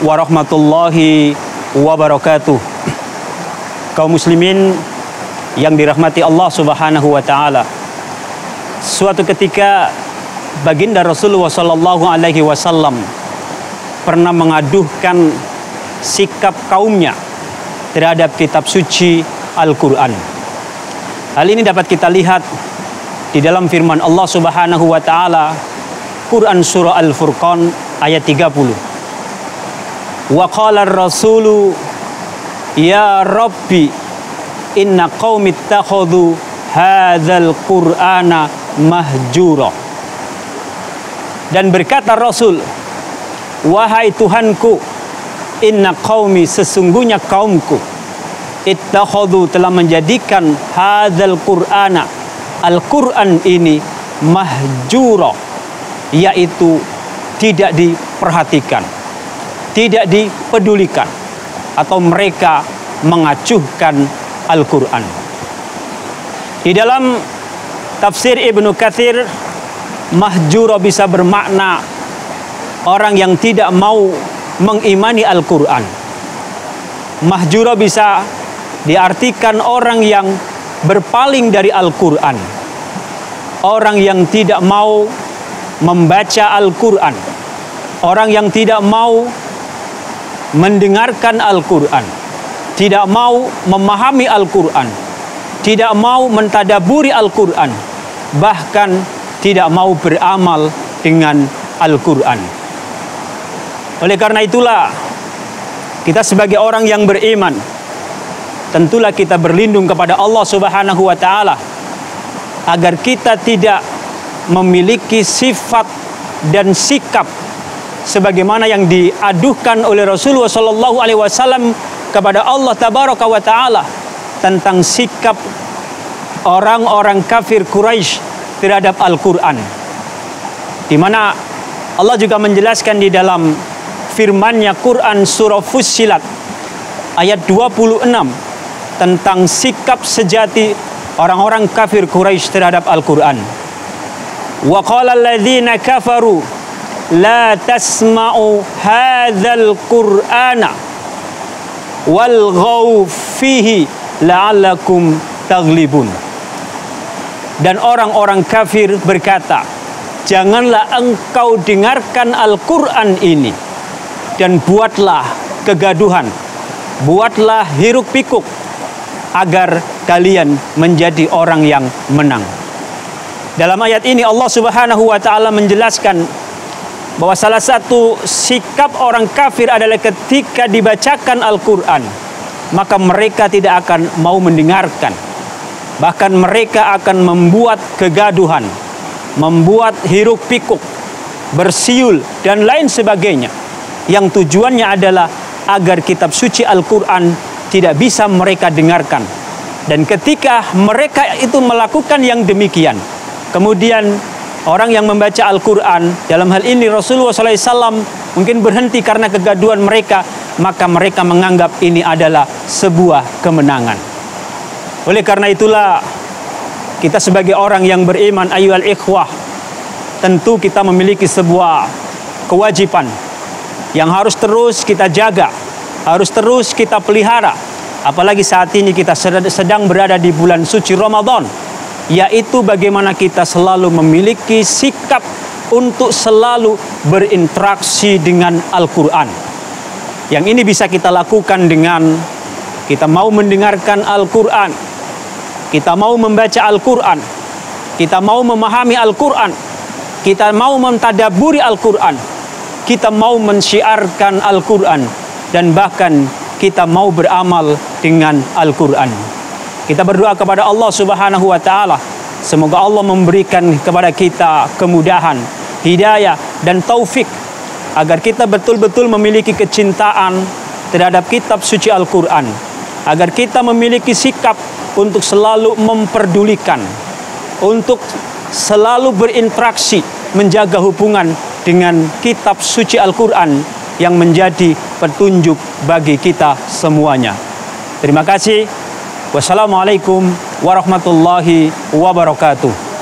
warahmatullahi wabarakatuh. Kaum muslimin yang dirahmati Allah Subhanahu wa taala. Suatu ketika baginda Rasulullah sallallahu alaihi wasallam pernah mengaduhkan sikap kaumnya terhadap kitab suci Al-Qur'an. Hal ini dapat kita lihat di dalam firman Allah Subhanahu wa taala Quran surah Al-Furqan ayat 30. Wa qala ar-rasulu ya rabbi inna qaumi ittakhadhu hadzal qur'ana mahjura. Dan berkata Rasul, wahai Tuhanku, inna qaumi, sesungguhnya kaumku, ittakhadhu, telah menjadikan hadzal qur'ana, Al-Qur'an ini, mahjura, yaitu tidak diperhatikan, tidak dipedulikan, atau mereka mengacuhkan Al-Quran. Di dalam tafsir Ibnu Katsir, mahjura bisa bermakna orang yang tidak mau mengimani Al-Quran. Mahjura bisa diartikan orang yang berpaling dari Al-Quran, orang yang tidak mau membaca Al-Quran, orang yang tidak mau mendengarkan Al-Quran, tidak mau memahami Al-Quran, tidak mau mentadaburi Al-Quran, bahkan tidak mau beramal dengan Al-Quran. Oleh karena itulah, kita sebagai orang yang beriman, tentulah kita berlindung kepada Allah Subhanahu wa taala agar kita tidak memiliki sifat dan sikap sebagaimana yang diaduhkan oleh Rasulullah sallallahu alaihi wasallam kepada Allah tabaraka wa taala tentang sikap orang-orang kafir Quraisy terhadap Al-Qur'an. Di mana Allah juga menjelaskan di dalam firman-Nya Quran surah Fussilat ayat 26 tentang sikap sejati orang-orang kafir Quraisy terhadap Al-Qur'an. Wa qala alladzina kafaru la tasma'u hadzal qur'ana walghaw fihi la'allakum taghlibun. Dan orang-orang kafir berkata, janganlah engkau dengarkan Al-Qur'an ini dan buatlah kegaduhan, buatlah hiruk pikuk agar kalian menjadi orang yang menang. Dalam ayat ini Allah Subhanahu wa taala menjelaskan bahwa salah satu sikap orang kafir adalah ketika dibacakan Al-Quran, maka mereka tidak akan mau mendengarkan. Bahkan mereka akan membuat kegaduhan, membuat hiruk pikuk, bersiul, dan lain sebagainya. Yang tujuannya adalah agar kitab suci Al-Quran tidak bisa mereka dengarkan. Dan ketika mereka itu melakukan yang demikian, kemudian orang yang membaca Al-Quran, dalam hal ini Rasulullah SAW, mungkin berhenti karena kegaduhan mereka, maka mereka menganggap ini adalah sebuah kemenangan. Oleh karena itulah, kita sebagai orang yang beriman, ayyuhal ikhwah, tentu kita memiliki sebuah kewajiban yang harus terus kita jaga, harus terus kita pelihara. Apalagi saat ini kita sedang berada di bulan suci Ramadan, yaitu bagaimana kita selalu memiliki sikap untuk selalu berinteraksi dengan Al-Quran. Yang ini bisa kita lakukan dengan kita mau mendengarkan Al-Quran, kita mau membaca Al-Quran, kita mau memahami Al-Quran, kita mau mentadaburi Al-Quran, kita mau mensyiarkan Al-Quran, dan bahkan kita mau beramal dengan Al-Quran. Kita berdoa kepada Allah Subhanahu wa taala, semoga Allah memberikan kepada kita kemudahan, hidayah, dan taufik agar kita betul-betul memiliki kecintaan terhadap kitab suci Al-Quran, agar kita memiliki sikap untuk selalu memperdulikan, untuk selalu berinteraksi, menjaga hubungan dengan kitab suci Al-Quran yang menjadi petunjuk bagi kita semuanya. Terima kasih. Wassalamualaikum warahmatullahi wabarakatuh.